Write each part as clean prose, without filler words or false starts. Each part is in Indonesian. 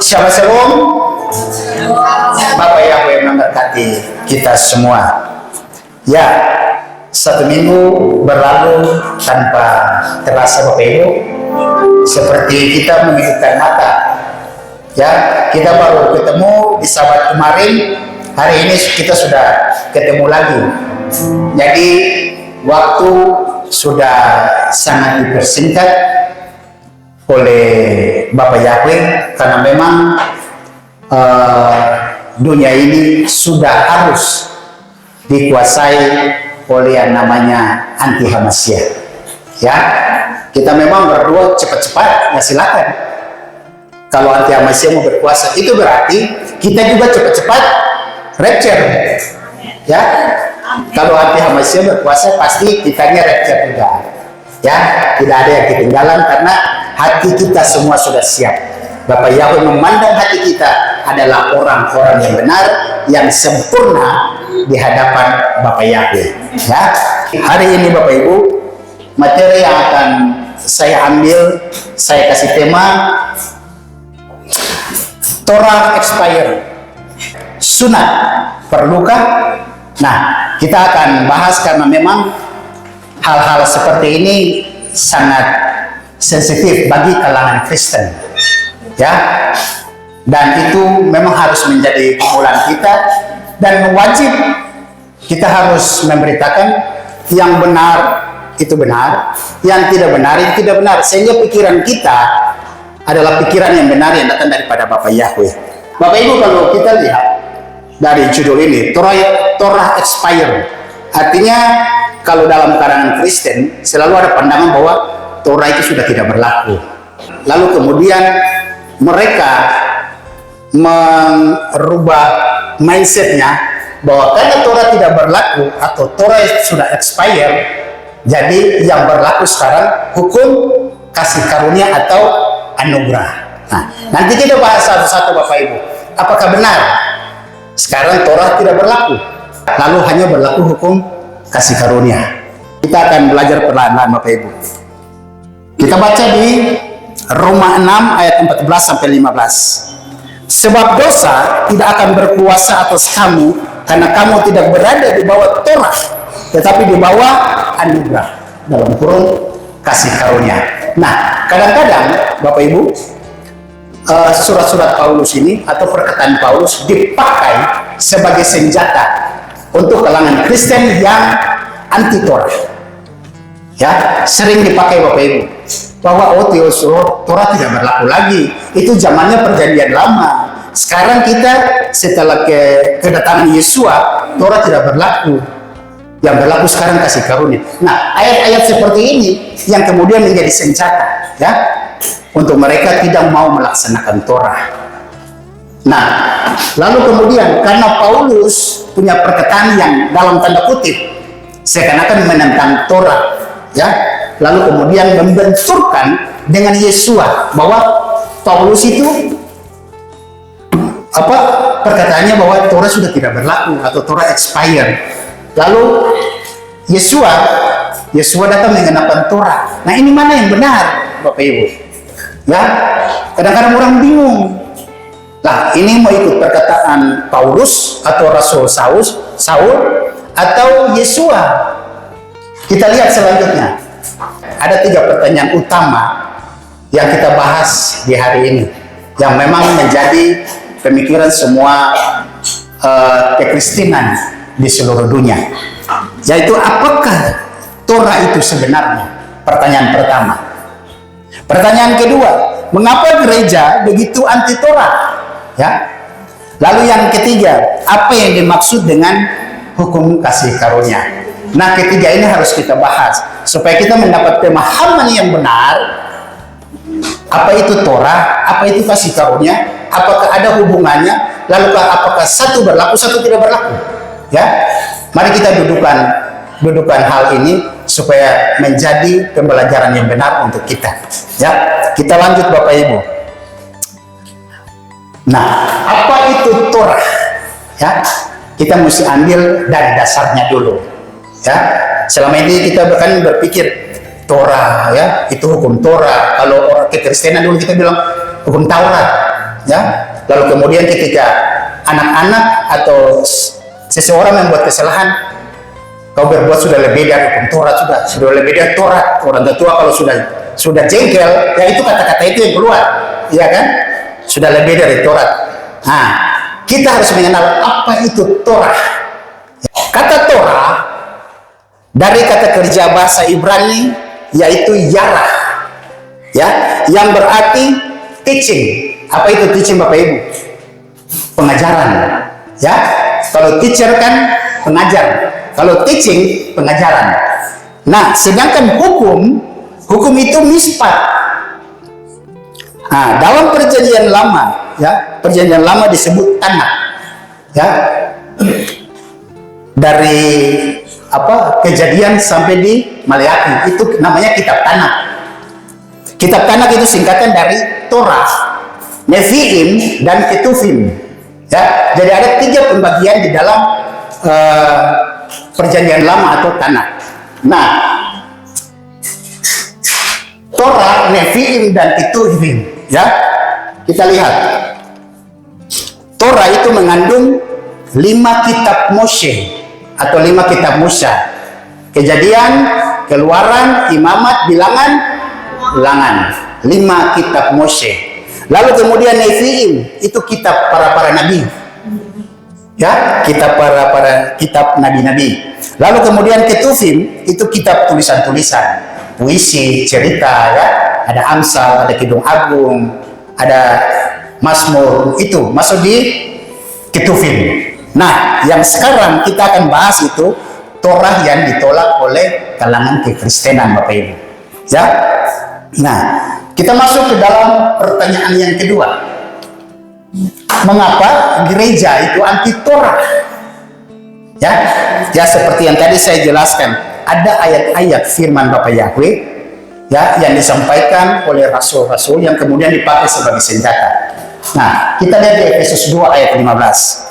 Shabbat Shalom. Bapak Yahweh memberkati kita semua. Ya, satu minggu berlalu tanpa terasa Bapak Ibu, seperti kita memikirkan mata. Ya, kita baru ketemu di Sabat kemarin, hari ini kita sudah ketemu lagi. Jadi waktu sudah sangat dipersingkat oleh Bapak Yahweh, karena memang dunia ini sudah harus dikuasai oleh yang namanya anti Hamasiyah. Ya, kita memang berdoa cepat-cepat, ya silakan. Kalau anti Hamasiyah mau berkuasa, itu berarti kita juga cepat-cepat rapture. Ya, kalau anti Hamasiyah berkuasa, pasti kitanya rapture juga. Ya, tidak ada yang ketinggalan karena hati kita semua sudah siap. Bapak Yahweh memandang hati kita adalah orang-orang yang benar, yang sempurna di hadapan Bapak Yahweh. Ya, hari ini Bapak Ibu, materi yang akan saya ambil, saya kasih tema Torah expire. Sunat perlukah? Nah, kita akan bahas karena memang hal-hal seperti ini sangat sensitif bagi kalangan Kristen, ya, dan itu memang harus menjadi kumpulan kita, dan wajib kita harus memberitakan yang benar itu benar, yang tidak benar itu tidak benar, sehingga pikiran kita adalah pikiran yang benar yang datang daripada Bapak Yahweh. Bapak Ibu, kalau kita lihat dari judul ini, Torah expire, artinya kalau dalam kalangan Kristen selalu ada pandangan bahwa Torah itu sudah tidak berlaku. Lalu kemudian mereka merubah mindsetnya bahwa karena Torah tidak berlaku atau Torah sudah expire, jadi yang berlaku sekarang hukum kasih karunia atau anugerah. Nah, nanti kita bahas satu-satu Bapak Ibu. Apakah benar sekarang Torah tidak berlaku, lalu hanya berlaku hukum kasih karunia? Kita akan belajar perlahan-lahan Bapak Ibu. Kita baca di Roma 6 ayat 14 sampai 15. Sebab dosa tidak akan berkuasa atas kamu karena kamu tidak berada di bawah Torah, tetapi di bawah anugerah, dalam kurung kasih karunia. Nah, kadang-kadang Bapak Ibu, surat-surat Paulus ini atau perkataan Paulus dipakai sebagai senjata untuk kalangan Kristen yang anti Torah. Ya, sering dipakai Bapak Ibu bahwa Torah tidak berlaku lagi, itu zamannya perjanjian lama. Sekarang kita setelah kedatangan Yesua, Torah tidak berlaku, yang berlaku sekarang kasih karunia. Nah, ayat-ayat seperti ini yang kemudian menjadi senjata, ya, untuk mereka tidak mau melaksanakan Torah. Nah, lalu kemudian karena Paulus punya perkataan yang dalam tanda kutip seakan-akan menentang Torah, ya, lalu kemudian membenturkan dengan Yesua bahwa Paulus itu perkataannya bahwa Torah sudah tidak berlaku atau Torah expired. Lalu Yesua datang mengenakan Torah. Nah, ini mana yang benar Bapak Ibu? Ya, kadang-kadang orang bingung. Nah, ini mau ikut perkataan Paulus atau Rasul Saul atau Yesua? Kita lihat selanjutnya. Ada 3 pertanyaan utama yang kita bahas di hari ini, yang memang menjadi pemikiran semua kekristenan di seluruh dunia, yaitu apakah Torah itu sebenarnya? Pertanyaan pertama. Pertanyaan kedua, mengapa gereja begitu anti Torah? Ya. Lalu yang ketiga, apa yang dimaksud dengan hukum kasih karunia? Nah, ketiga ini harus kita bahas supaya kita mendapat pemahaman yang benar. Apa itu Torah? Apa itu kasih karunia? Apakah ada hubungannya? Lalu apakah satu berlaku, satu tidak berlaku? Ya, mari kita dudukan hal ini supaya menjadi pembelajaran yang benar untuk kita. Ya, kita lanjut Bapak Ibu. Nah, apa itu Torah? Ya, kita mesti ambil dari dasarnya dulu. Ya, selama ini kita bahkan berpikir Torah, ya, itu hukum Torah. Kalau orang kekristenan dulu kita bilang hukum Taurat. ya. Lalu kemudian ketika anak-anak atau seseorang yang membuat kesalahan, kau berbuat sudah lebih dari hukum Taurat, sudah lebih dari Taurat. Orang tua kalau sudah jengkel, ya itu kata-kata itu yang keluar, ya kan? Sudah lebih dari Taurat. Nah, kita harus mengenal apa itu Torah. Kata Torah dari kata kerja bahasa Ibrani yaitu yarah, ya, yang berarti teaching. Apa itu teaching, Bapak Ibu? Pengajaran, ya. Kalau teacher kan pengajar, kalau teaching pengajaran. Nah, sedangkan hukum itu mispat. Nah, dalam perjanjian lama, ya, perjanjian lama disebut Tanakh, ya, dari Kejadian sampai di Maleakhi itu namanya kitab Tanakh. Kitab Tanakh itu singkatan dari Torah, Nevi'im, dan Ketuvim, ya. Jadi ada 3 pembagian di dalam perjanjian lama atau Tanakh. Nah, Torah, Nevi'im, dan Ketuvim, ya, kita lihat. Torah itu mengandung 5 kitab Moshe atau 5 kitab Musa. Kejadian, Keluaran, Imamat, Bilangan, Ulangan. 5 kitab Moshe. Lalu kemudian Nevi'im itu kitab para nabi, ya, kitab kitab nabi-nabi. Lalu kemudian Ketuvim itu kitab tulisan-tulisan, puisi, cerita, ya. Ada Amsal, ada Kidung Agung, ada Mazmur, itu masuk di Ketuvim. Nah, yang sekarang kita akan bahas itu Torah yang ditolak oleh kalangan kekristenan, Bapak Ibu, ya. Nah, kita masuk ke dalam pertanyaan yang kedua. Mengapa gereja itu anti Torah? Ya, seperti yang tadi saya jelaskan, ada ayat-ayat firman Bapak Yahweh, ya, yang disampaikan oleh rasul-rasul yang kemudian dipakai sebagai senjata. Nah, kita lihat di Efesus 2 ayat 15.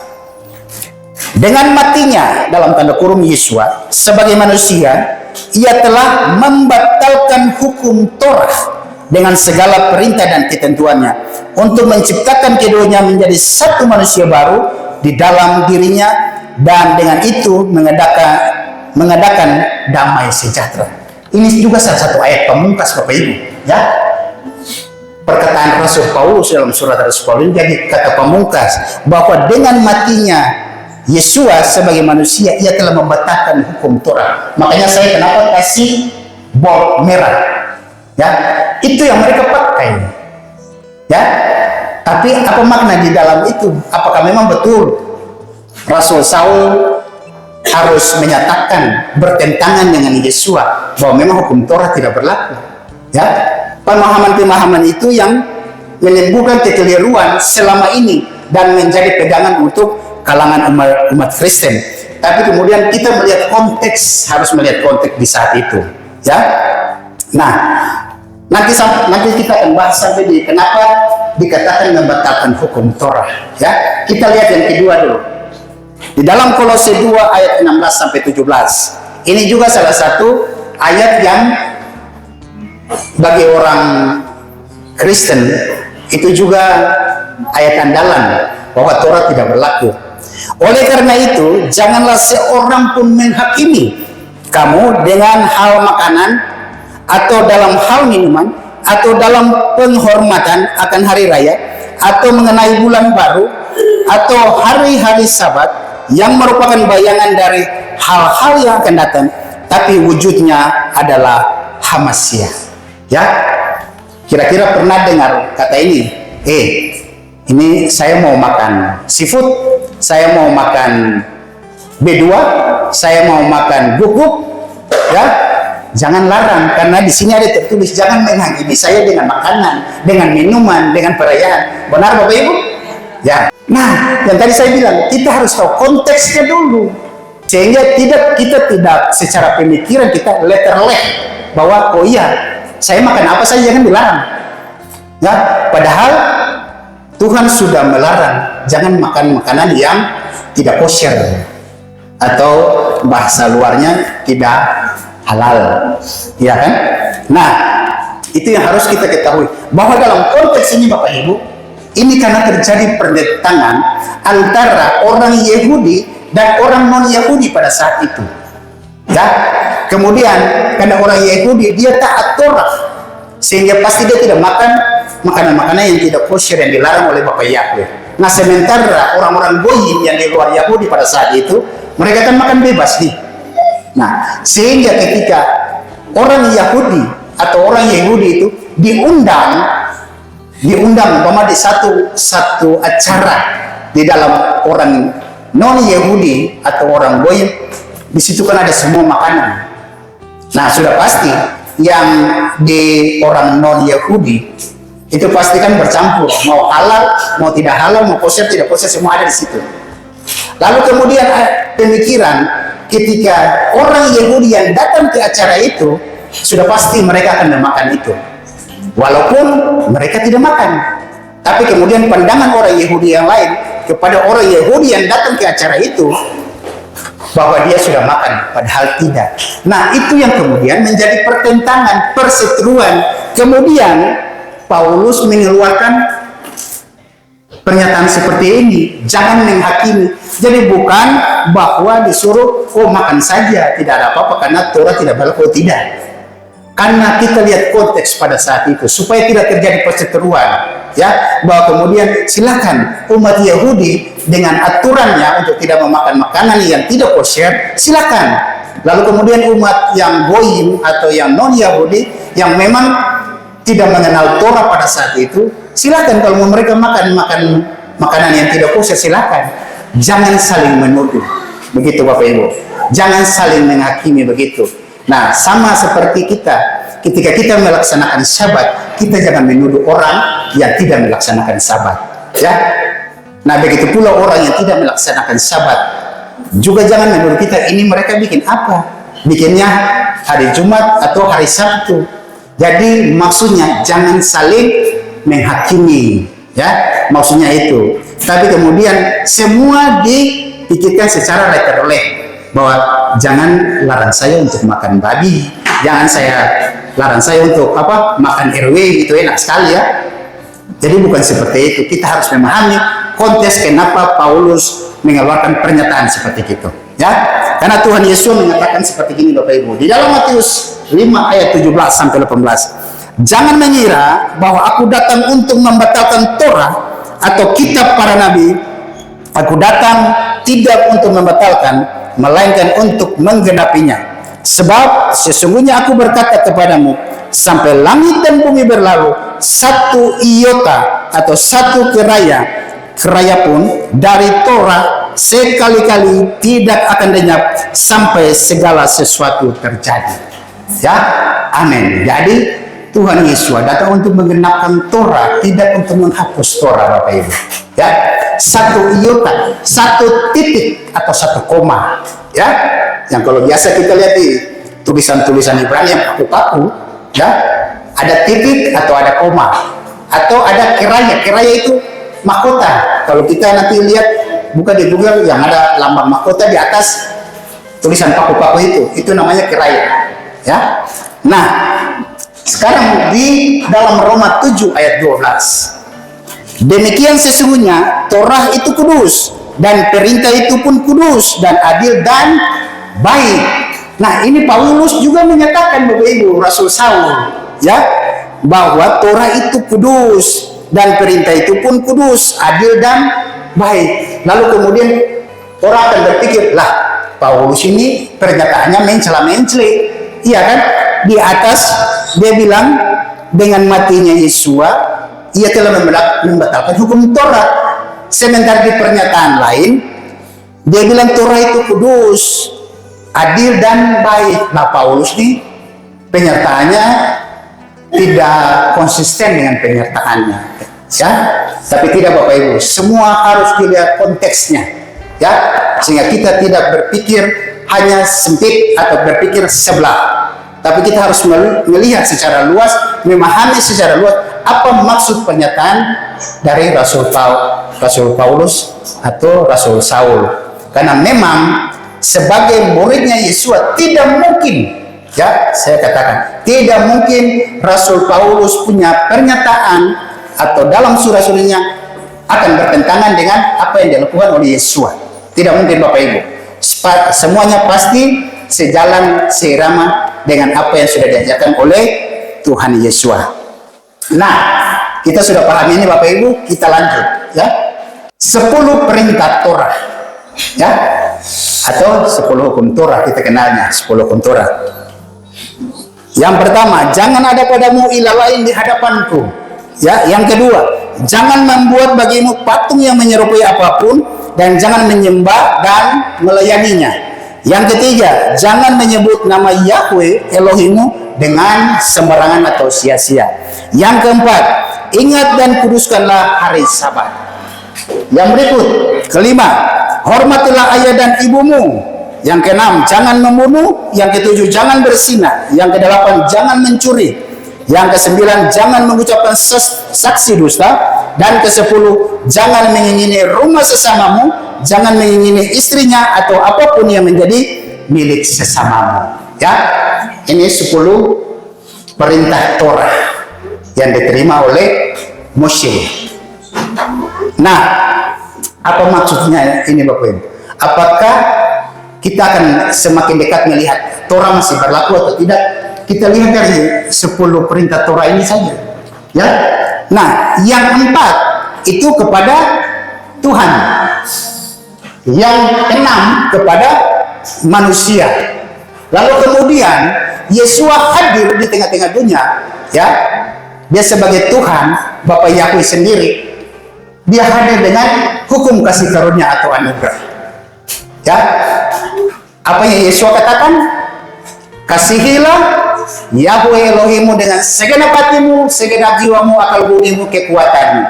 Dengan matinya dalam tanda kurung Yesua sebagai manusia, ia telah membatalkan hukum Torah dengan segala perintah dan ketentuannya untuk menciptakan keduanya menjadi satu manusia baru di dalam dirinya, dan dengan itu mengadakan damai sejahtera. Ini juga salah satu ayat pamungkas, Bapak Ibu, ya. Perkataan Rasul Paulus dalam surat Rasul Paulus jadi kata pamungkas bahwa dengan matinya Yesua sebagai manusia, ia telah membatalkan hukum Torah. Makanya saya kenapa kasih bold merah, ya, itu yang mereka pakai, ya. Tapi apa makna di dalam itu? Apakah memang betul Rasul Saul harus menyatakan bertentangan dengan Yesua bahwa memang hukum Torah tidak berlaku, ya? Pemahaman-pemahaman itu yang menimbulkan kekeliruan selama ini dan menjadi pegangan untuk kalangan umat Kristen. Tapi kemudian kita melihat konteks, harus melihat konteks di saat itu, ya. Nah, nanti kita akan bahas sampai di kenapa dikatakan membatalkan hukum Torah, ya. Kita lihat yang kedua dulu. Di dalam Kolose 2 ayat 16 sampai 17. Ini juga salah satu ayat yang bagi orang Kristen itu juga ayat andalan bahwa Torah tidak berlaku. Oleh karena itu, janganlah seorang pun menghakimi kamu dengan hal makanan atau dalam hal minuman atau dalam penghormatan akan hari raya atau mengenai bulan baru atau hari-hari Sabat yang merupakan bayangan dari hal-hal yang akan datang, tapi wujudnya adalah Hamasyah. Ya, kira-kira pernah dengar kata ini? Ini saya mau makan seafood, saya mau makan B2, saya mau makan guguk, ya. Jangan larang, karena di sini ada tertulis jangan menghakimi saya dengan makanan, dengan minuman, dengan perayaan. Benar Bapak Ibu? Ya. Nah, yang tadi saya bilang kita harus tahu konteksnya dulu, sehingga kita tidak secara pemikiran kita letterlek bahwa oh iya saya makan apa saja jangan dilarang. Ya, padahal Tuhan sudah melarang jangan makan makanan yang tidak kosher atau bahasa luarnya tidak halal, ya kan? Nah, itu yang harus kita ketahui bahwa dalam konteks ini Bapak Ibu, Ini karena terjadi pertentangan antara orang Yahudi dan orang non-Yahudi pada saat itu. Ya, kemudian karena orang Yahudi dia taat Torah, sehingga pasti dia tidak makan makanan-makanan yang tidak kosher yang dilarang oleh Bapak Yahweh. Nah, sementara orang-orang Goyim yang di luar Yahudi pada saat itu mereka kan makan bebas nih. Nah, sehingga ketika orang Yahudi atau orang Yahudi itu diundang umpama di satu acara di dalam orang non Yahudi atau orang Goyim, di situ kan ada semua makanan. Nah, sudah pasti yang di orang non Yahudi itu pasti kan bercampur, mau halal mau tidak halal, mau kosher tidak kosher, semua ada di situ. Lalu kemudian pemikiran ketika orang Yahudi yang datang ke acara itu sudah pasti mereka akan memakan itu, walaupun mereka tidak makan. Tapi kemudian pandangan orang Yahudi yang lain kepada orang Yahudi yang datang ke acara itu bahwa dia sudah makan, padahal tidak. Nah, itu yang kemudian menjadi pertentangan, perseteruan. Kemudian Paulus mengeluarkan pernyataan seperti ini, jangan menghakimi. Jadi bukan bahwa disuruh makan saja, tidak ada apa-apa karena Torah tidak berlaku, tidak. Karena kita lihat konteks pada saat itu supaya tidak terjadi perseteruan, ya, bahwa kemudian silakan umat Yahudi dengan aturannya untuk tidak memakan makanan yang tidak kosher, silakan. Lalu kemudian umat yang Goyim atau yang non Yahudi yang memang tidak mengenal Torah pada saat itu, silakan kalau mereka makan makanan yang tidak kosher, silakan. Jangan saling menuduh, begitu Bapak Ibu. Jangan saling menghakimi begitu. Nah, sama seperti kita, ketika kita melaksanakan Sabat, kita jangan menuduh orang yang tidak melaksanakan Sabat, ya. Nah, begitu pula orang yang tidak melaksanakan Sabat juga jangan menuduh kita, ini mereka bikin apa? Bikinnya hari Jumat atau hari Sabtu. Jadi maksudnya jangan saling menghakimi, ya. Maksudnya itu. Tapi kemudian semua dipikirkan secara letterlek, bahwa jangan larang saya untuk makan babi, jangan larang saya untuk makan RW, itu enak sekali, ya. Jadi bukan seperti itu. Kita harus memahami konteks kenapa Paulus mengeluarkan pernyataan seperti itu, ya. Karena Tuhan Yesus mengatakan seperti ini Bapak Ibu di dalam Matius 5 ayat 17 sampai 18. Jangan mengira bahwa aku datang untuk membatalkan Torah atau kitab para nabi. Aku datang tidak untuk membatalkan, melainkan untuk menggenapinya. Sebab sesungguhnya aku berkata kepadamu, sampai langit dan bumi berlalu, satu iota atau satu keraya pun dari Torah sekali-kali tidak akan lenyap sampai segala sesuatu terjadi. Ya, amin. Jadi Tuhan Yesus datang untuk menggenapkan Torah, tidak untuk menghapus Torah, Bapak Ibu. Ya, satu iota, satu titik atau satu koma, ya. Yang kalau biasa kita lihat di tulisan-tulisan Ibrani yang kaku-kaku, ya, ada titik atau ada koma, atau ada keraya. Keraya itu mahkota. Kalau kita nanti lihat buka di Google yang ada lambang mahkota di atas tulisan paku-paku itu namanya keraya, ya. Nah, sekarang di dalam Roma 7 ayat 12. Demikian sesungguhnya Torah itu kudus dan perintah itu pun kudus dan adil dan baik. Nah, ini Paulus juga menyatakan Bapak Ibu, Rasul Saul, ya, bahwa Torah itu kudus dan perintah itu pun kudus, adil dan baik. Lalu kemudian orang akan berpikir, lah Paulus ini pernyataannya mencela-mencela, iya kan? Di atas dia bilang dengan matinya Yesua ia telah membatalkan hukum Torah. Sementara di pernyataan lain dia bilang Torah itu kudus, adil dan baik. Nah, Paulus ini penyertaannya tidak konsisten dengan penyertaannya, ya. Tapi tidak Bapak Ibu, semua harus dilihat konteksnya, ya, sehingga kita tidak berpikir hanya sempit atau berpikir sebelah. Tapi kita harus melihat secara luas, memahami secara luas apa maksud pernyataan dari Rasul Paulus atau Rasul Saul. Karena memang sebagai muridnya Yesus tidak mungkin, ya, saya katakan tidak mungkin Rasul Paulus punya pernyataan atau dalam surah-surahnya akan bertentangan dengan apa yang dilakukan oleh Yesua. Tidak mungkin Bapak Ibu. Semuanya pasti sejalan, seirama dengan apa yang sudah diajarkan oleh Tuhan Yesua. Nah, kita sudah paham ini Bapak Ibu, kita lanjut ya. 10 perintah Torah ya, atau 10 hukum Torah, kita kenalnya 10 hukum Torah. Yang pertama, jangan ada padamu ilah lain di hadapanku ya. Yang kedua, jangan membuat bagimu patung yang menyerupai apapun, dan jangan menyembah dan melayaninya. Yang ketiga, jangan menyebut nama Yahweh Elohimmu dengan sembarangan atau sia-sia. Yang keempat, ingat dan kuduskanlah hari Sabat. Yang berikut, kelima, hormatilah ayah dan ibumu. Yang keenam, jangan membunuh. Yang ketujuh, jangan berzina. Yang kedelapan, jangan mencuri. Yang kesembilan, jangan mengucapkan saksi dusta. Dan kesepuluh, jangan mengingini rumah sesamamu, jangan mengingini istrinya atau apapun yang menjadi milik sesamamu. Ya, ini 10 perintah Torah yang diterima oleh Moshe. Nah, apa maksudnya ini Bapak Ibu? Apakah kita akan semakin dekat melihat Torah masih berlaku atau tidak? Kita lihat dari 10 perintah Torah ini saja. Ya. Nah, yang 4 itu kepada Tuhan. Yang 6 kepada manusia. Lalu kemudian Yesua hadir di tengah-tengah dunia, ya. Dia sebagai Tuhan, Bapa Yahweh sendiri. Dia hadir dengan hukum kasih karunia atau anugerah. Ya. Apa yang Yesua katakan? Kasihilah Yahweh Elohimmu dengan segenap hatimu, segenap jiwamu, akal budimu, kekuatanmu.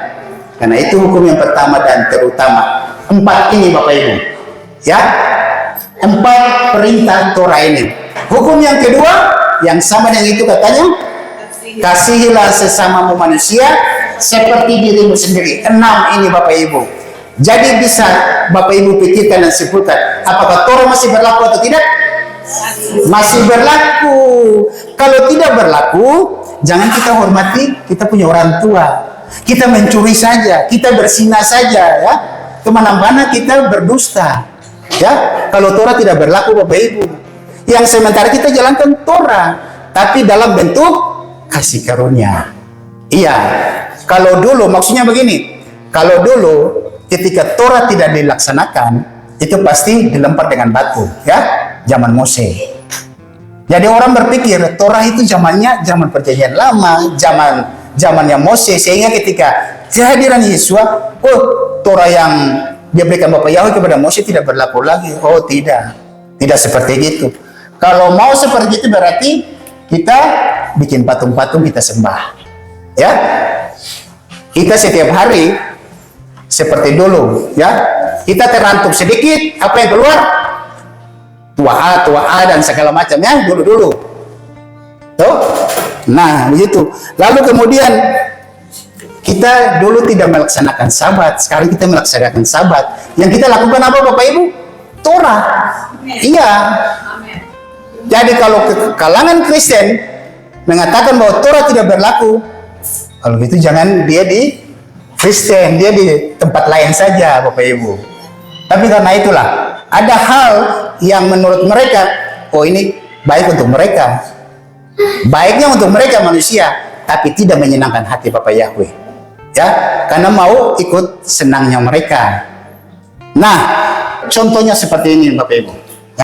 Karena itu hukum yang pertama dan terutama. 4 ini Bapak Ibu. Ya. 4 perintah Torah ini. Hukum yang kedua, yang sama dengan itu katanya, kasihilah sesamamu manusia seperti dirimu sendiri. 6 ini Bapak Ibu. Jadi bisa Bapak Ibu pikirkan dan simpulkan, apakah Torah masih berlaku atau tidak? Masih berlaku. Kalau tidak berlaku, jangan kita hormati kita punya orang tua. Kita mencuri saja, kita berzina saja, ya. Kemana-mana kita berdusta, ya. Kalau Torah tidak berlaku Bapak Ibu. Yang sementara kita jalankan Torah, tapi dalam bentuk kasih karunia. Iya. Kalau dulu maksudnya begini. Kalau dulu ketika Torah tidak dilaksanakan, itu pasti dilempar dengan batu, ya. Zaman Mose. Jadi orang berpikir Torah itu zamannya zaman perjanjian lama, zamannya Mose, sehingga ketika kehadiran Yesua, oh Torah yang diberikan Bapa Yahweh kepada Mose tidak berlaku lagi. Oh tidak, tidak seperti itu. Kalau mau seperti itu berarti kita bikin patung-patung kita sembah, ya. Kita setiap hari seperti dulu, ya. Kita terantuk sedikit, apa yang keluar? Tua A dan segala macam, ya, dulu-dulu. Tuh. Nah, begitu. Lalu kemudian kita dulu tidak melaksanakan Sabat, sekarang kita melaksanakan Sabat. Yang kita lakukan apa Bapak Ibu? Torah. Iya. Jadi kalau kalangan Kristen mengatakan bahwa Torah tidak berlaku, kalau gitu jangan dia di Kristen, dia di tempat lain saja Bapak Ibu. Tapi karena itulah, ada hal yang menurut mereka, oh ini baik untuk mereka, baiknya untuk mereka manusia, tapi tidak menyenangkan hati Bapa Yahweh, ya, karena mau ikut senangnya mereka. Nah, contohnya seperti ini Bapak Ibu.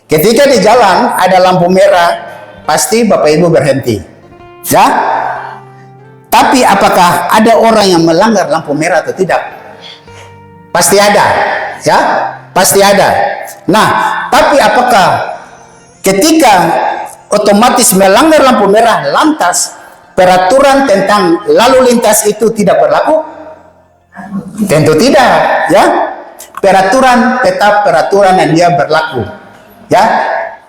Ketika di jalan ada lampu merah, pasti Bapak Ibu berhenti, ya. Tapi apakah ada orang yang melanggar lampu merah atau tidak? Pasti ada, ya, pasti ada. Nah, tapi apakah ketika otomatis melanggar lampu merah lantas peraturan tentang lalu lintas itu tidak berlaku? Tentu tidak, ya. Peraturan tetap peraturan yang dia berlaku, ya.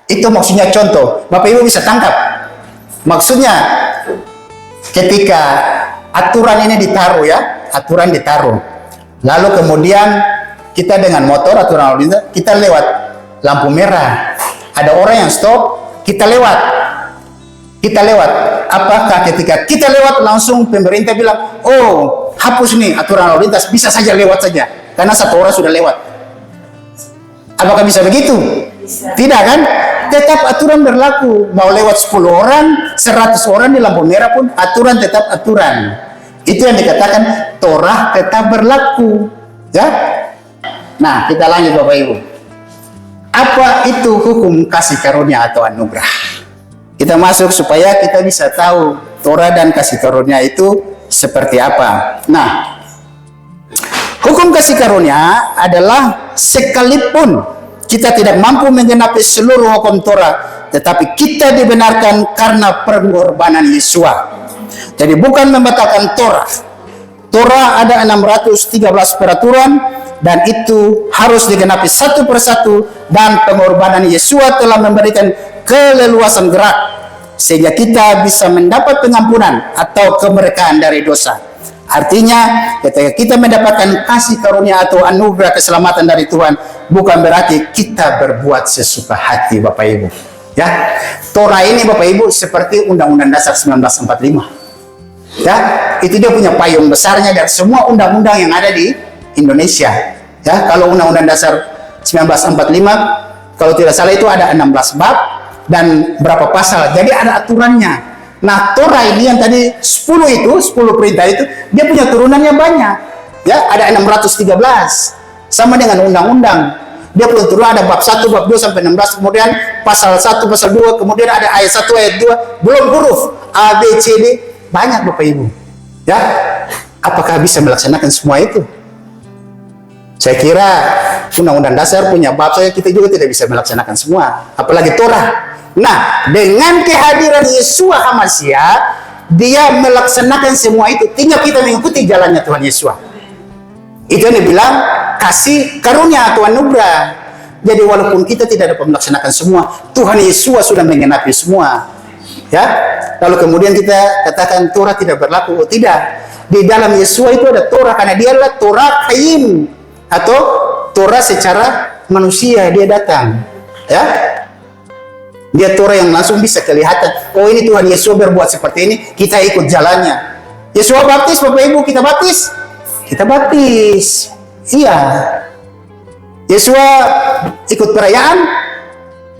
Itu maksudnya contoh. Bapak Ibu bisa tangkap. Maksudnya ketika aturan ini ditaruh, ya, aturan ditaruh. Lalu kemudian kita dengan motor aturan lalu lintas, kita lewat lampu merah. Ada orang yang stop, kita lewat. Kita lewat. Apakah ketika kita lewat langsung pemerintah bilang, oh hapus nih aturan lalu lintas, bisa saja lewat saja, karena satu orang sudah lewat. Apakah bisa begitu? Tidak kan? Tetap aturan berlaku. Mau lewat 10 orang, 100 orang di lampu merah pun aturan tetap aturan. Itu yang dikatakan Torah tetap berlaku. Ya? Nah, kita lanjut Bapak Ibu. Apa itu hukum kasih karunia atau anugerah? Kita masuk supaya kita bisa tahu Torah dan kasih karunia itu seperti apa. Nah, hukum kasih karunia adalah sekalipun kita tidak mampu menggenapi seluruh hukum Torah, tetapi kita dibenarkan karena pengorbanan Yesua. Jadi bukan membatalkan Torah. Torah ada 613 peraturan dan itu harus digenapi satu persatu, dan pengorbanan Yesua telah memberikan keleluasan gerak sehingga kita bisa mendapat pengampunan atau kemerdekaan dari dosa. Artinya, ketika kita mendapatkan kasih karunia atau anugerah keselamatan dari Tuhan, bukan berarti kita berbuat sesuka hati, Bapak Ibu. Ya, Torah ini Bapak Ibu seperti Undang-Undang Dasar 1945. Ya, itu dia punya payung besarnya dan semua undang-undang yang ada di Indonesia. Ya, kalau Undang-Undang Dasar 1945, kalau tidak salah itu ada 16 bab dan berapa pasal. Jadi ada aturannya. Nah, Torah ini yang tadi 10 perintah itu, dia punya turunannya banyak. Ya, ada 613. Sama dengan undang-undang. Dia punya turunan, ada bab 1, bab 2 sampai 16, kemudian pasal 1, pasal 2, kemudian ada ayat 1, ayat 2, belum huruf A, B, C, D, banyak Bapak Ibu. Ya, apakah bisa melaksanakan semua itu? Saya kira Undang-Undang Dasar punya bab saja kita juga tidak bisa melaksanakan semua, apalagi Torah. Nah, dengan kehadiran Yesua HaMasyiah, dia melaksanakan semua itu. Tinggal kita mengikuti jalannya Tuhan Yesua. Itu yang dibilang kasih karunia atau anugerah. Jadi walaupun kita tidak dapat melaksanakan semua, Tuhan Yesua sudah menggenapi semua. Ya, lalu kemudian kita katakan Torah tidak berlaku. Oh, tidak. Di dalam Yesua itu ada Torah, karena dia adalah Torah Kaim atau Torah secara manusia. Dia datang. Ya, dia Torah yang langsung bisa kelihatan. Oh, ini Tuhan Yesus berbuat seperti ini, kita ikut jalannya. Yesus baptis, Bapak Ibu, kita baptis. Kita baptis. Iya. Yesus ikut perayaan.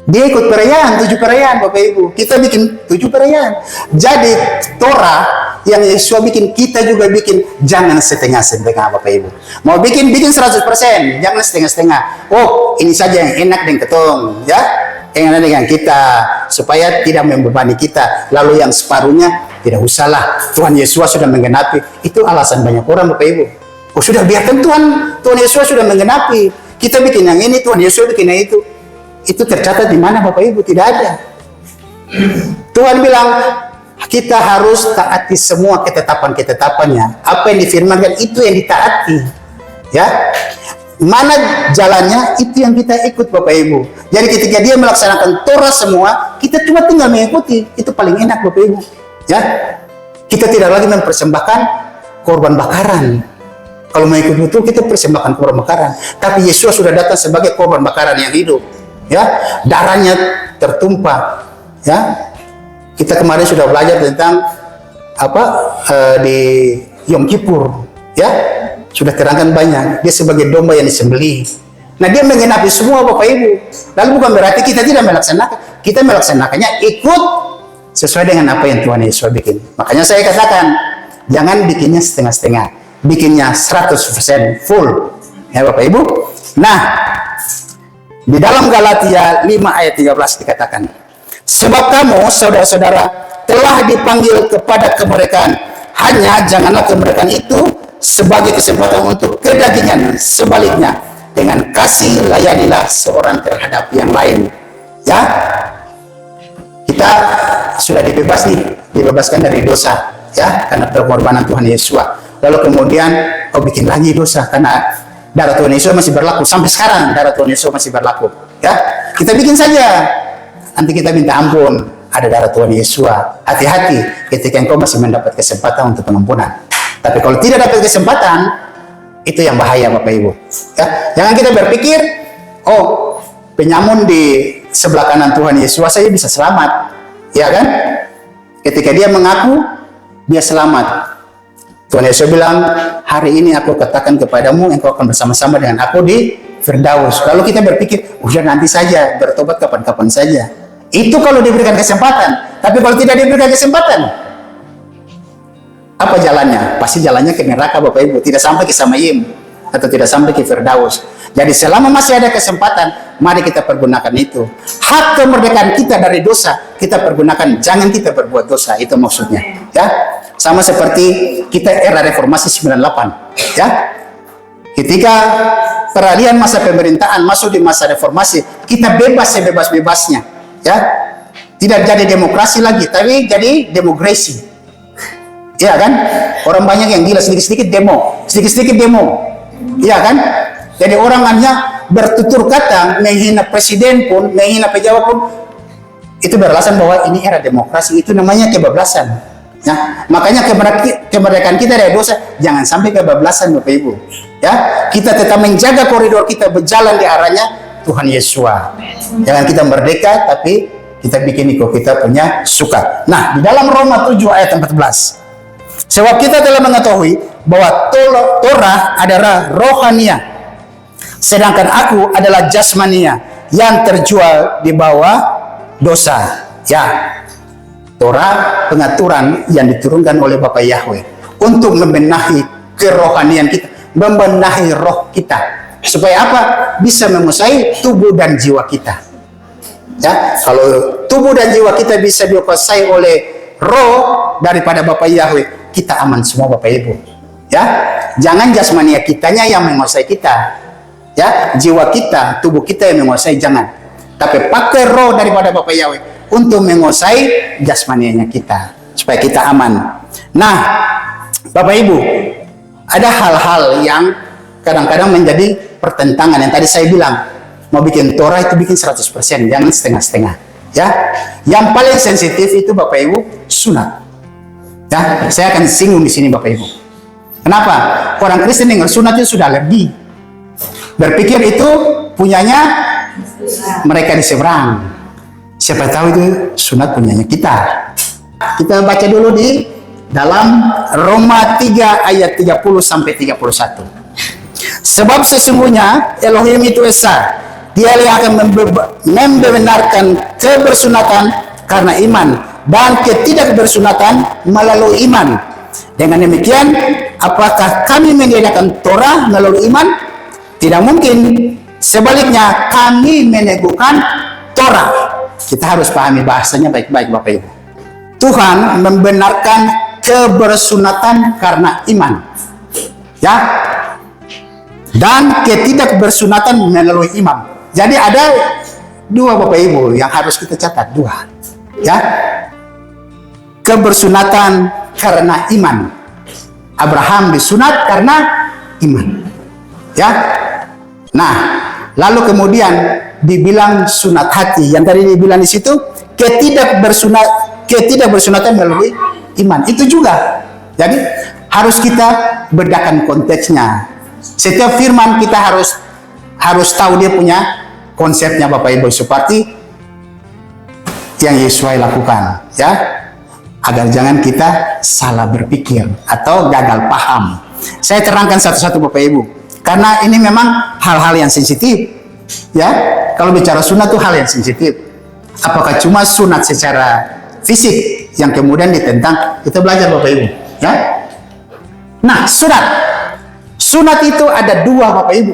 Dia ikut perayaan, 7 perayaan Bapak Ibu. Kita bikin 7 perayaan. Jadi Torah yang Yesus bikin, kita juga bikin. Jangan setengah-setengah Bapak Ibu. Mau bikin 100%, jangan setengah-setengah. Oh, ini saja yang enak dengan ketong, ya. Yang enak dengan kita, supaya tidak membebani kita. Lalu yang separuhnya tidak usahlah. Tuhan Yesus sudah menggenapi. Itu alasan banyak orang Bapak Ibu. Oh, sudah biarkan Tuhan Yesus sudah menggenapi. Kita bikin yang ini, Tuhan Yesus bikin yang itu. Itu tercatat di mana Bapak Ibu? Tidak ada. Tuhan bilang kita harus taati semua ketetapan-ketetapannya. Apa yang difirmankan itu yang ditaati. Ya, mana jalannya itu yang kita ikut Bapak Ibu. Jadi ketika dia melaksanakan Torah semua, kita cuma tinggal mengikuti. Itu paling enak Bapak Ibu. Ya, kita tidak lagi mempersembahkan korban bakaran. Kalau mengikut betul kita persembahkan korban bakaran. Tapi Yesus sudah datang sebagai korban bakaran yang hidup. Ya, darahnya tertumpah. Ya, kita kemarin sudah belajar tentang di Yom Kippur. Ya, sudah terangkan banyak. Dia sebagai domba yang disembelih. Nah, dia menggenapi semua Bapak Ibu. Lalu bukan berarti kita tidak melaksanakan. Kita melaksanakannya ikut sesuai dengan apa yang Tuhan Yesus bikin. Makanya saya katakan, jangan bikinnya setengah-setengah. Bikinnya 100% full. Ya Bapak Ibu. Nah, di dalam Galatia 5 ayat 13 dikatakan, sebab kamu saudara-saudara telah dipanggil kepada kemerdekaan. Hanya janganlah kemerdekaan itu sebagai kesempatan untuk kedagingan. Sebaliknya, dengan kasih layanilah seorang terhadap yang lain. Ya, kita sudah dibebaskan dari dosa. Ya, karena pengorbanan Tuhan Yesus. Lalu kemudian kau bikin lagi dosa karena darah Tuhan Yesus masih berlaku sampai sekarang. Darah Tuhan Yesus masih berlaku. Ya, kita bikin saja. Nanti kita minta ampun. Ada darah Tuhan Yesus. Hati-hati ketika engkau masih mendapat kesempatan untuk pengampunan. Tapi kalau tidak dapat kesempatan, itu yang bahaya Bapak Ibu. Ya, jangan kita berpikir, oh penyamun di sebelah kanan Tuhan Yesus saja bisa selamat. Ya kan? Ketika dia mengaku, dia selamat. Tuhan Yesus bilang, hari ini aku katakan kepadamu, engkau akan bersama-sama dengan aku di Firdaus. Lalu kita berpikir, udah nanti saja, bertobat kapan-kapan saja. Itu kalau diberikan kesempatan. Tapi kalau tidak diberikan kesempatan, apa jalannya? Pasti jalannya ke neraka, Bapak Ibu. Tidak sampai ke Samayim, atau tidak sampai ke Firdaus. Jadi selama masih ada kesempatan, mari kita pergunakan itu. Hak kemerdekaan kita dari dosa, kita pergunakan. Jangan kita berbuat dosa, itu maksudnya. Ya, sama seperti kita era reformasi 98. Ya, ketika peralihan masa pemerintahan masuk di masa reformasi, kita bebas sebebas-bebasnya. Ya, tidak jadi demokrasi lagi, tapi jadi demokrasi. Ya kan? Orang banyak yang gila, sedikit-sedikit demo, sedikit-sedikit demo. Iya kan? Jadi orang hanya bertutur kata, menghina presiden pun, menghina pejabat pun, itu beralasan bahwa ini era demokrasi. Itu namanya kebablasan. Ya, makanya kemerdekaan kita dari dosa jangan sampai kebablasan, Bapak Ibu. Ya, kita tetap menjaga koridor kita berjalan di arahnya Tuhan Yesus. Jangan kita merdeka, tapi kita bikin ikut kita punya suka. Nah, di dalam Roma 7 ayat 14. Sebab kita telah mengetahui bahwa Torah adalah rohania, sedangkan aku adalah jasmania yang terjual di bawah dosa. Ya, Torah pengaturan yang diturunkan oleh Bapa Yahweh untuk membenahi kerohanian kita, membenahi roh kita, supaya apa? Bisa menguasai tubuh dan jiwa kita. Ya, kalau tubuh dan jiwa kita bisa dikuasai oleh roh daripada Bapa Yahweh, kita aman semua, Bapak Ibu. Ya, jangan jasmania kitanya yang menguasai kita. Ya, jiwa kita, tubuh kita yang menguasai, jangan. Tapi pakai roh daripada Bapa Yahweh untuk menguasai jasmanianya kita, supaya kita aman. Nah, Bapak Ibu, ada hal-hal yang kadang-kadang menjadi pertentangan. Yang tadi saya bilang, mau bikin Torah itu bikin 100%, jangan setengah-setengah. Ya, yang paling sensitif itu Bapak Ibu, sunat. Ya, saya akan singgung di sini, Bapak Ibu. Kenapa? Orang Kristen dengar sunat itu sudah alergi. Berpikir itu punyanya mereka di seberang. Siapa tahu itu sunat punyanya kita. Kita baca dulu di dalam Roma 3 ayat 30 sampai 31. Sebab sesungguhnya Elohim itu Esa, Dia yang akan membenarkan kebersunatan karena iman dan ketidakbersunatan melalui iman. Dengan demikian, apakah kami menggunakan Torah melalui iman? Tidak mungkin. Sebaliknya, kami meneguhkan Torah. Kita harus pahami bahasanya baik-baik, Bapak Ibu. Tuhan membenarkan kebersunatan karena iman. Ya. Dan ketidakbersunatan melalui iman. Jadi ada dua, Bapak Ibu, yang harus kita catat, dua. Ya. Kebersunatan karena iman. Abraham disunat karena iman. Ya. Nah, lalu kemudian dibilang sunat hati. Yang tadi dibilang di situ ketidakbersunatan melalui iman. Itu juga. Jadi harus kita bedakan konteksnya. Setiap firman kita harus tahu dia punya konsepnya, Bapak Ibu, seperti yang Yesus lakukan, ya, agar jangan kita salah berpikir atau gagal paham. Saya terangkan satu-satu, Bapak Ibu, karena ini memang hal-hal yang sensitif, ya. Kalau bicara sunat itu hal yang sensitif. Apakah cuma sunat secara fisik yang kemudian ditentang? Kita belajar, Bapak Ibu, ya. Nah, sunat itu ada dua, Bapak Ibu,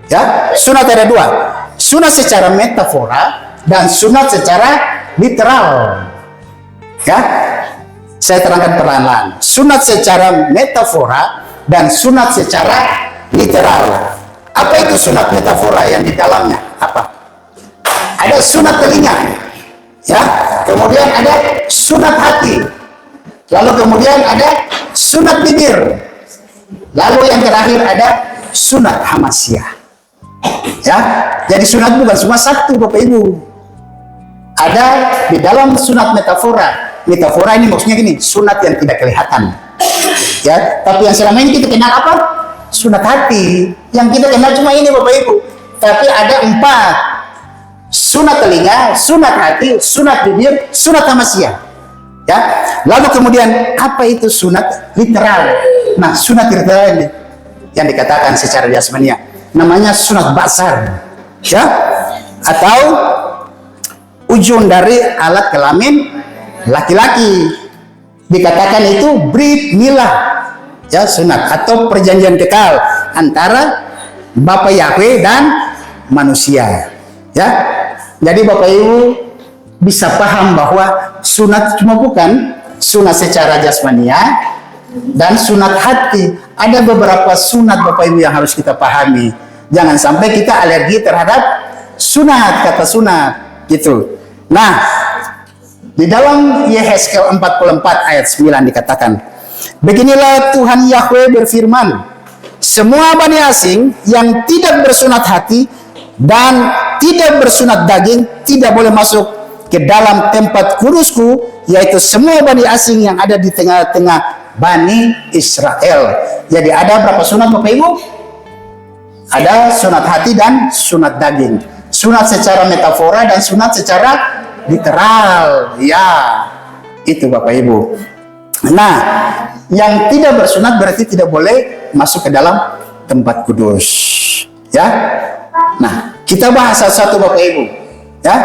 ya. Sunat ada dua. Sunat secara metafora dan sunat secara literal. Ya, saya terangkan perlahan-lahan. Sunat secara metafora dan sunat secara literal. Apa itu sunat metafora yang di dalamnya? Apa? Ada sunat telinga, ya. Kemudian ada sunat hati. Lalu kemudian ada sunat bibir. Lalu yang terakhir ada sunat hamasiah. Ya, jadi sunat bukan cuma satu, Bapak Ibu. Ada di dalam sunat metafora. Metafora ini maksudnya gini, sunat yang tidak kelihatan. Ya, tapi yang selama ini kita kenal apa? Sunat hati. Yang kita kenal cuma ini, Bapak Ibu. Tapi ada 4. Sunat telinga, sunat hati, sunat bibir, sunat hamasiah. Ya, lalu kemudian apa itu sunat literal? Nah, sunat literal ini yang dikatakan secara jasmania namanya sunat basar, ya, atau ujung dari alat kelamin laki-laki. Dikatakan itu brit milah, ya, sunat atau perjanjian kekal antara Bapa Yahweh dan manusia, ya. Jadi Bapak Ibu bisa paham bahwa sunat cuma bukan sunat secara jasmania dan sunat hati. Ada beberapa sunat Bapak Ibu yang harus kita pahami. Jangan sampai kita alergi terhadap sunat, kata sunat gitu. Nah, di dalam Yehezkel 44 ayat 9 dikatakan, beginilah Tuhan Yahweh berfirman, semua Bani asing yang tidak bersunat hati dan tidak bersunat daging tidak boleh masuk ke dalam tempat kudusku, yaitu semua Bani asing yang ada di tengah-tengah Bani Israel. Jadi ada berapa sunat Bapak Ibu? Ada sunat hati dan sunat daging. Sunat secara metafora dan sunat secara literal. Ya, itu Bapak Ibu. Nah, yang tidak bersunat berarti tidak boleh masuk ke dalam tempat kudus. Ya. Nah, kita bahas satu-satu Bapak Ibu. Ya.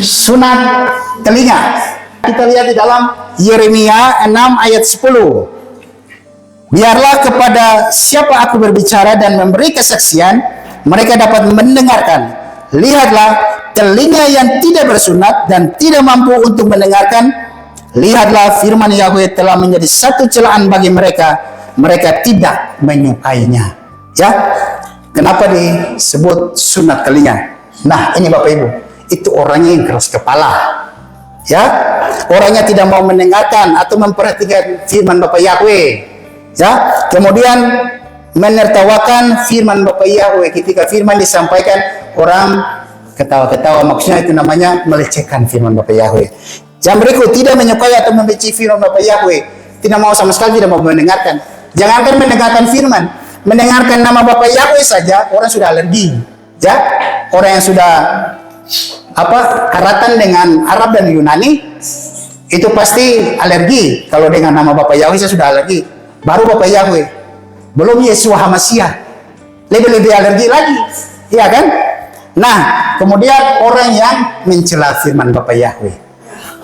Sunat telinga. Kita lihat di dalam Yeremia 6 ayat 10. Biarlah kepada siapa aku berbicara dan memberi kesaksian, mereka dapat mendengarkan. Lihatlah, telinga yang tidak bersunat dan tidak mampu untuk mendengarkan. Lihatlah, firman Yahweh telah menjadi satu celaan bagi mereka. Mereka tidak menyukainya. Ya, kenapa disebut sunat telinga? Nah, ini Bapak Ibu, itu orangnya yang keras kepala. Ya, orangnya tidak mau mendengarkan atau memperhatikan firman Bapak Yahweh. Ya, kemudian menertawakan firman Bapak Yahweh. Ketika firman disampaikan, orang ketawa-ketawa, maksudnya itu namanya melecehkan firman Bapak Yahweh. Yang berikut, tidak menyukai atau membenci firman Bapak Yahweh, tidak mau sama sekali, tidak mau mendengarkan. Jangankan mendengarkan firman, mendengarkan nama Bapak Yahweh saja orang sudah alergi. Ya, orang yang sudah karatan dengan Arab dan Yunani itu pasti alergi. Kalau dengan nama Bapak Yahweh saya sudah alergi. Baru Bapak Yahweh, belum Yesus Hamasiah, lebih-lebih alergi lagi, iya kan? Nah, kemudian orang yang mencela firman Bapak Yahweh,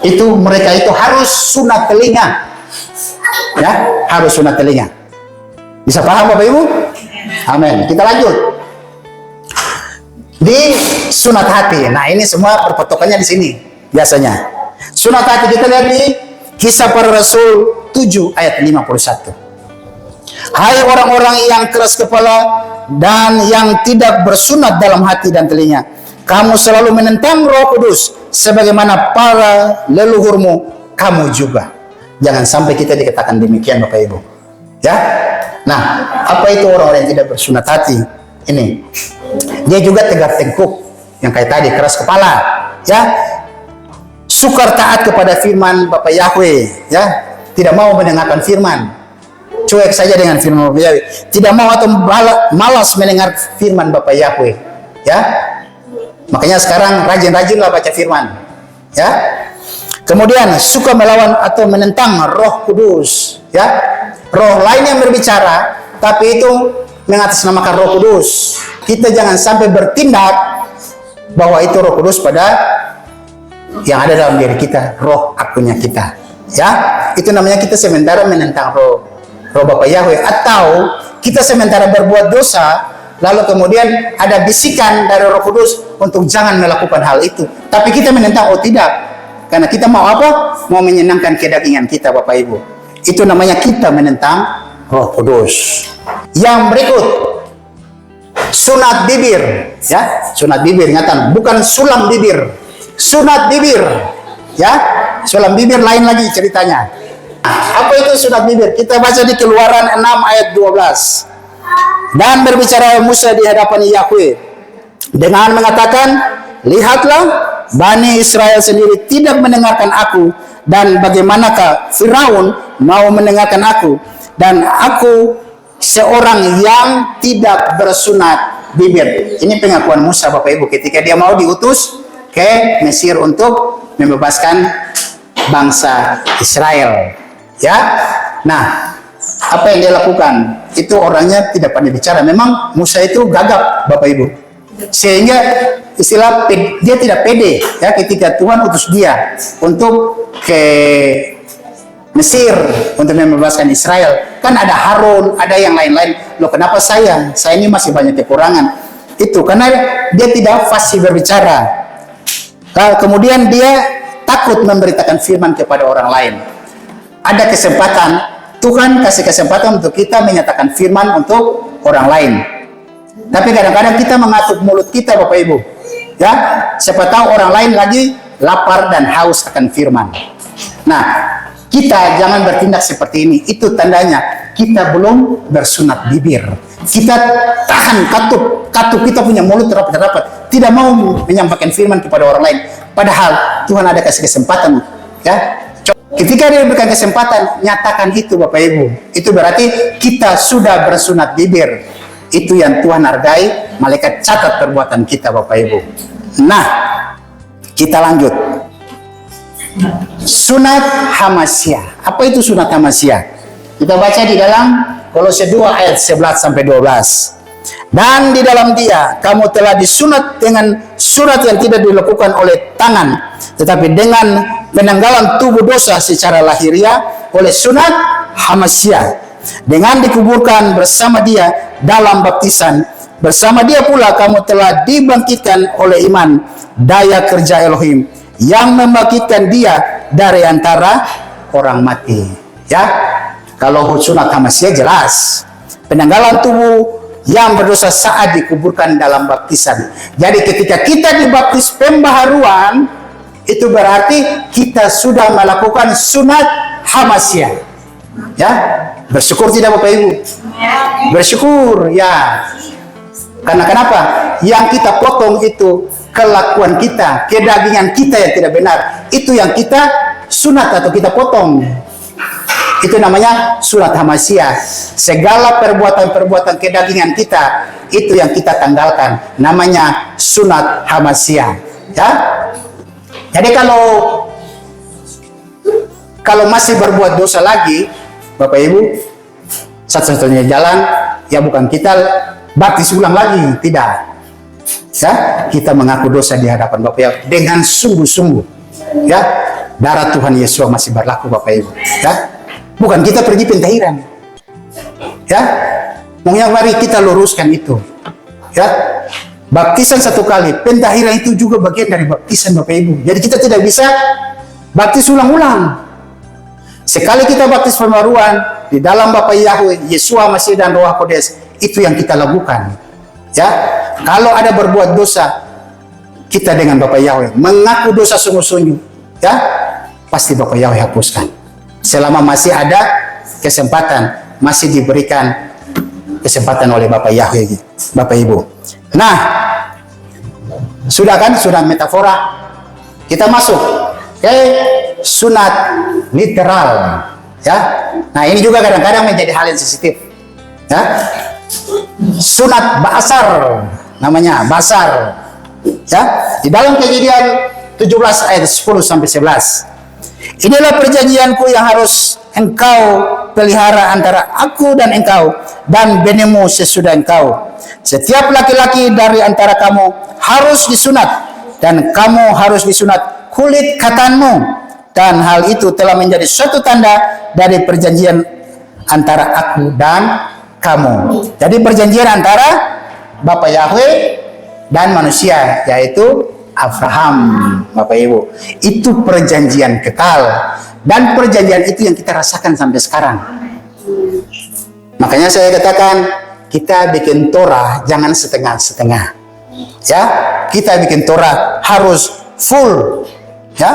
itu mereka itu harus sunat telinga, ya, harus sunat telinga. Bisa paham Bapak Ibu? Amin. Kita lanjut di sunat hati. Nah, ini semua perpetokannya di sini biasanya. Sunat hati kita lihat di Kisah Para Rasul 7 ayat 51. Hai orang-orang yang keras kepala dan yang tidak bersunat dalam hati dan telinga, kamu selalu menentang Roh Kudus sebagaimana para leluhurmu, kamu juga. Jangan sampai kita dikatakan demikian Bapak Ibu. Ya. Nah, apa itu orang-orang yang tidak bersunat hati? Ini. Dia juga tegar tengkuk, yang kayak tadi keras kepala, ya. Sukar taat kepada firman Bapak Yahweh, ya. Tidak mau mendengarkan firman. Cuek saja dengan firman Bapak Yahweh. Tidak mau atau malas mendengar firman Bapak Yahweh, ya. Makanya sekarang rajin-rajinlah baca firman, ya. Kemudian suka melawan atau menentang Roh Kudus, ya. Roh lain yang berbicara, tapi itu mengatasnamakan Roh Kudus. Kita jangan sampai bertindak bahwa itu Roh Kudus pada yang ada dalam diri kita, roh akunya kita, ya. Itu namanya kita sementara menentang roh Bapak Yahweh, atau kita sementara berbuat dosa, lalu kemudian ada bisikan dari Roh Kudus untuk jangan melakukan hal itu, tapi kita menentang, oh tidak, karena kita mau apa? Mau menyenangkan kedagingan kita Bapak Ibu. Itu namanya kita menentang Roh Kudus. Yang berikut, sunat bibir, ya. Sunat bibir, ingatan, bukan sulam bibir. Sunat bibir, ya. Sulam bibir lain lagi ceritanya. Apa itu sunat bibir? Kita baca di Keluaran 6 ayat 12. Dan berbicara Musa di hadapan Yahweh dengan mengatakan, lihatlah, Bani Israel sendiri tidak mendengarkan aku, dan bagaimanakah Firaun mau mendengarkan aku, dan aku seorang yang tidak bersunat bibir. Ini pengakuan Musa Bapak Ibu ketika dia mau diutus ke Mesir untuk membebaskan bangsa Israel. Ya, nah apa yang dia lakukan? Itu orangnya tidak pandai bicara. Memang Musa itu gagap, Bapak Ibu, sehingga istilah dia tidak pede ya ketika Tuhan utus dia untuk ke Mesir untuk membebaskan Israel. Kan ada Harun, ada yang lain-lain. Loh, kenapa saya ini masih banyak kekurangan? Itu karena dia tidak fasih berbicara. Kemudian dia takut memberitakan firman kepada orang lain. Ada kesempatan, Tuhan kasih kesempatan untuk kita menyatakan firman untuk orang lain. Tapi kadang-kadang kita mengatur mulut kita, Bapak Ibu. Ya, siapa tahu orang lain lagi lapar dan haus akan firman. Nah, kita jangan bertindak seperti ini. Itu tandanya kita belum bersunat bibir. Kita tahan katup kita punya mulut rapat-rapat, tidak mau menyampaikan firman kepada orang lain. Padahal Tuhan ada kasih kesempatan, ya. Ketika dia berikan kesempatan, nyatakan itu, Bapak Ibu. Itu berarti kita sudah bersunat bibir. Itu yang Tuhan hargai. Malaikat catat perbuatan kita, Bapak Ibu. Nah, kita lanjut. Sunat Hamasyah. Apa itu sunat Hamasyah? Kita baca di dalam Kolose 2 ayat 11 sampai 12. Dan di dalam dia kamu telah disunat dengan surat yang tidak dilakukan oleh tangan, tetapi dengan penanggalan tubuh dosa secara lahiriah oleh sunat Hamasyah, dengan dikuburkan bersama dia dalam baptisan. Bersama dia pula kamu telah dibangkitkan oleh iman daya kerja Elohim yang membangkitkan dia dari antara orang mati. Ya, kalau sunat Hamasyah jelas penanggalan tubuh yang berdosa saat dikuburkan dalam baptisan. Jadi ketika kita dibaptis pembaharuan, itu berarti kita sudah melakukan sunat Hamasyah. Ya, bersyukur tidak Bapak Ibu? Bersyukur ya. Karena kenapa? Yang kita potong itu kelakuan kita, kedagingan kita yang tidak benar. Itu yang kita sunat atau kita potong. Itu namanya sunat Hamasyah. Segala perbuatan-perbuatan kedagingan kita, itu yang kita tanggalkan. Namanya sunat Hamasyah. Ya. Jadi kalau masih berbuat dosa lagi, Bapak Ibu, satu-satunya jalan ya bukan kita baptis ulang lagi, tidak. Ya, kita mengaku dosa di hadapan Bapak Ibu dengan sungguh-sungguh. Ya, darah Tuhan Yesus masih berlaku, Bapak Ibu. Ya. Bukan kita pergi pentahiran. Ya. Maunya mari kita luruskan itu. Ya. Baptisan satu kali, pentahiran itu juga bagian dari baptisan Bapak Ibu. Jadi kita tidak bisa baptis ulang-ulang. Sekali kita baptis pembaruan di dalam Bapa Yahweh, Yesua Masih dan Roh Kudus, itu yang kita lakukan. Ya. Kalau ada berbuat dosa, kita dengan Bapa Yahweh mengaku dosa sungguh-sungguh, ya, pasti Bapa Yahweh hapuskan. Selama masih ada kesempatan, masih diberikan kesempatan oleh Bapak Yahweh, Bapak Ibu. Nah, sudah kan sunat metafora. Kita masuk ke sunat literal, ya. Nah, ini juga kadang-kadang menjadi hal yang sensitif, ya. Sunat basar namanya, basar, ya. Di dalam Kejadian 17 ayat 10 sampai 11. Inilah perjanjianku yang harus engkau pelihara antara aku dan engkau dan benemu sesudah engkau. Setiap laki-laki dari antara kamu harus disunat, dan kamu harus disunat kulit katanmu, dan hal itu telah menjadi suatu tanda dari perjanjian antara aku dan kamu. Jadi perjanjian antara Bapa Yahweh dan manusia, yaitu Abraham, Bapak Ibu. Itu perjanjian kekal, dan perjanjian itu yang kita rasakan sampai sekarang. Makanya saya katakan, kita bikin Torah jangan setengah-setengah. Ya, kita bikin Torah harus full. Ya,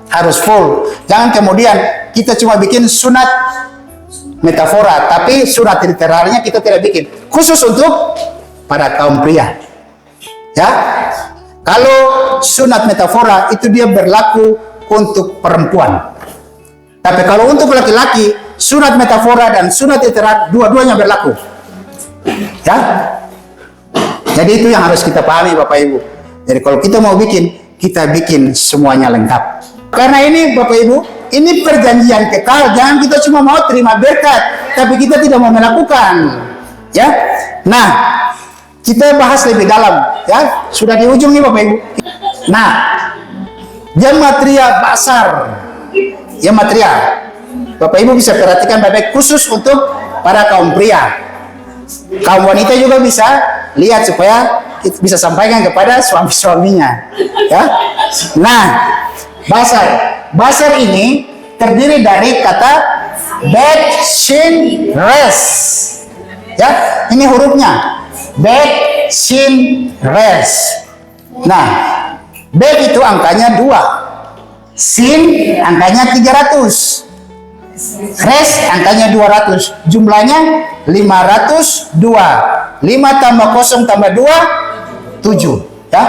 harus full. Jangan kemudian kita cuma bikin sunat metafora, tapi sunat literalnya kita tidak bikin. Khusus untuk para kaum pria. Ya. Kalau sunat metafora itu dia berlaku untuk perempuan. Tapi kalau untuk laki-laki, sunat metafora dan sunat literal dua-duanya berlaku. Ya. Jadi itu yang harus kita pahami Bapak Ibu. Jadi kalau kita mau bikin, kita bikin semuanya lengkap. Karena ini Bapak Ibu, ini perjanjian kekal. Jangan kita cuma mau terima berkat, tapi kita tidak mau melakukan. Ya, nah kita bahas lebih dalam. Ya, sudah di ujung nih Bapak Ibu. Nah, gematria basar, gematria. Bapak Ibu bisa perhatikan baik-baik, khusus untuk para kaum pria. Kaum wanita juga bisa lihat supaya bisa sampaikan kepada suami-suaminya. Ya, nah. Basar ini terdiri dari kata bet, shin, res. Ya, ini hurufnya. Bet, shin, res. Nah, bet itu angkanya 2. Shin angkanya 300. Res angkanya 200. Jumlahnya 502. 5 tambah 0 tambah 2, 7. Ya,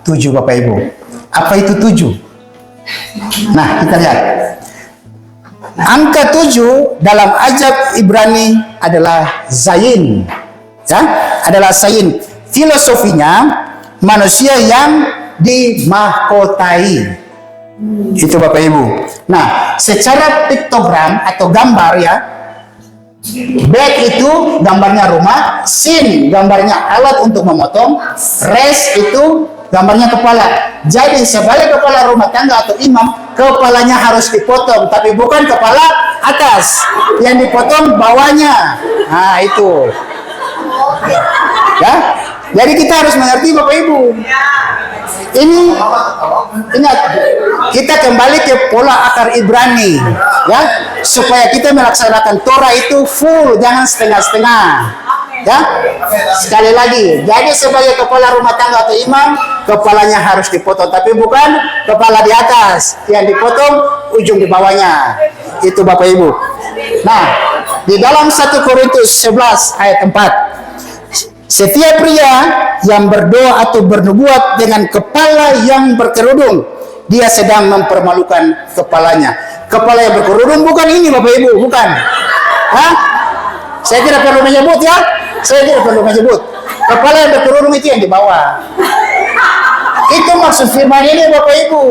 7 Bapak Ibu. Apa itu 7? Nah, kita lihat. Angka 7 dalam ajab Ibrani adalah zayin. Ya, adalah zayin. Filosofinya manusia yang dimahkotai. Itu Bapak Ibu. Nah, secara piktogram atau gambar ya, bet itu gambarnya rumah, sin gambarnya alat untuk memotong, res itu gambarnya kepala. Jadi sebagai kepala rumah tangga atau imam, kepalanya harus dipotong, tapi bukan kepala atas, yang dipotong bawahnya. Nah, itu. Ya. Jadi kita harus mengerti Bapak Ibu. Ini ingat, kita kembali ke pola akar Ibrani, ya, supaya kita melaksanakan Torah itu full, jangan setengah-setengah. Ya, sekali lagi, jadi sebagai kepala rumah tangga atau imam, kepalanya harus dipotong, tapi bukan kepala di atas, yang dipotong ujung di bawahnya. Itu Bapak Ibu. Nah, di dalam 1 Korintus 11 ayat 4, setiap pria yang berdoa atau bernubuat dengan kepala yang berkerudung, dia sedang mempermalukan kepalanya. Kepala yang berkerudung bukan ini Bapak Ibu, bukan. Hah? Saya tidak perlu menyebut ya. Saya tidak perlu menyebut. Kepala yang berkerudung itu yang di bawah. Itu maksud firman ini Bapak Ibu.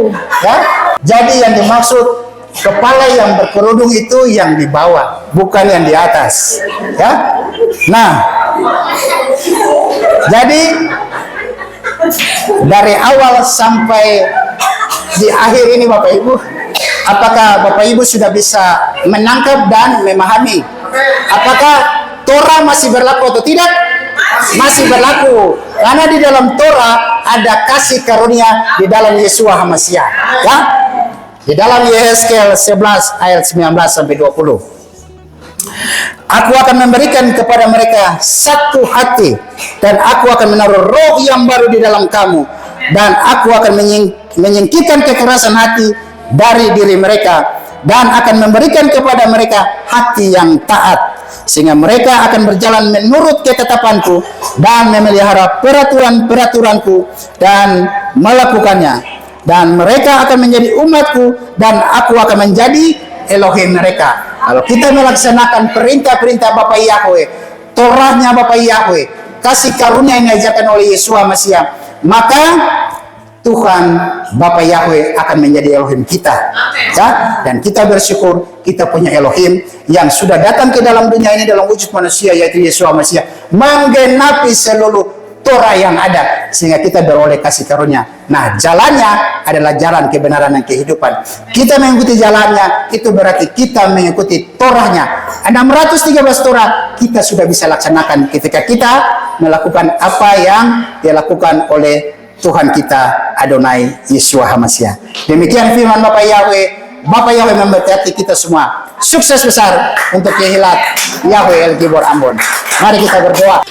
Ya. Jadi yang dimaksud kepala yang berkerudung itu yang di bawah, bukan yang di atas. Ya. Nah, jadi dari awal sampai di akhir ini Bapak Ibu, apakah Bapak Ibu sudah bisa menangkap dan memahami? Apakah Torah masih berlaku atau tidak? Masih berlaku. Karena di dalam Torah ada kasih karunia di dalam Yeshua HaMashiach. Ya? Di dalam Yehezkel 11 ayat 19 sampai 20. Aku akan memberikan kepada mereka satu hati, dan aku akan menaruh roh yang baru di dalam kamu, dan aku akan menyingkirkan kekerasan hati dari diri mereka, dan akan memberikan kepada mereka hati yang taat, sehingga mereka akan berjalan menurut ketetapanku dan memelihara peraturan-peraturanku dan melakukannya, dan mereka akan menjadi umatku dan aku akan menjadi Elohim mereka. Kalau kita melaksanakan perintah-perintah Bapak Yahweh, Torahnya Bapak Yahweh, kasih karunia yang diajarkan oleh Yeshua Mashiach, maka Tuhan Bapak Yahweh akan menjadi Elohim kita. Ya? Dan kita bersyukur kita punya Elohim yang sudah datang ke dalam dunia ini dalam wujud manusia, yaitu Yeshua Mashiach, menggenapi seluruh Torah yang ada, sehingga kita beroleh kasih karunia. Nah, jalannya adalah jalan kebenaran dan kehidupan. Kita mengikuti jalannya, itu berarti kita mengikuti Torahnya. 613 Torah kita sudah bisa laksanakan ketika kita melakukan apa yang dilakukan oleh Tuhan kita Adonai Yeshua HaMashiach. Demikian firman Bapak Yahweh. Bapak Yahweh memberkati kita semua. Sukses besar untuk Kehilat Yahweh El Gibor Ambon. Mari kita berdoa.